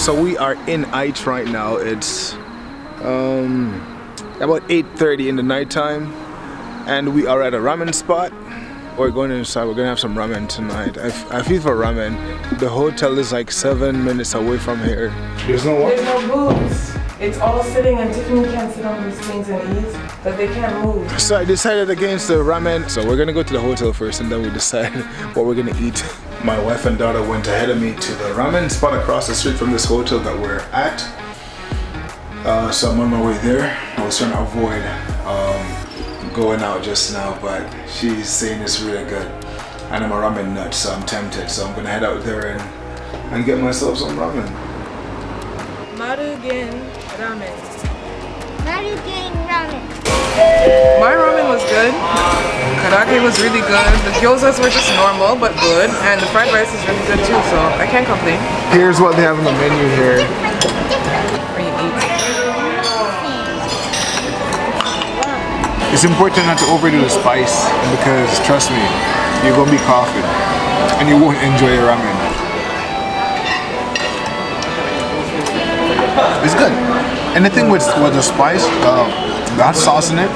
So we are in Aichi right now. It's about 8:30 in the nighttime, and we are at a ramen spot. We're going inside. We're gonna have some ramen tonight. I feel for ramen. The hotel is like 7 minutes away from here. There's no what? There's no booths. It's all sitting, and Tiffany can't sit on these swings and eat, but they can't move. So I decided against the ramen. So we're gonna go to the hotel first, and then we decide what we're gonna eat. My wife and daughter went ahead of me to the ramen spot across the street from this hotel that we're at. So I'm on my way there. I was trying to avoid going out just now, but she's saying it's really good. And I'm a ramen nut, so I'm tempted. So I'm gonna head out there and get myself some ramen. Marugen ramen. Marugen ramen. My ramen was good. Karage was really good. The gyozas were just normal but good, and the fried rice is really good too. So I can't complain. Here's what they have on the menu here. Where you eat. It's important not to overdo the spice because trust me, you're gonna be coughing and you won't enjoy your ramen. It's good. And the thing with the spice, the hot sauce in it,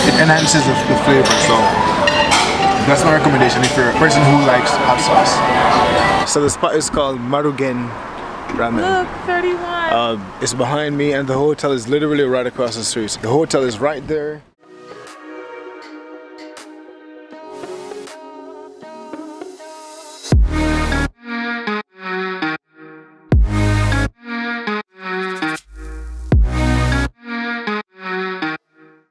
it enhances the flavor. So that's my recommendation if you're a person who likes hot sauce. So the spot is called Marugen Ramen. Look, 31. It's behind me, and the hotel is literally right across the street. The hotel is right there.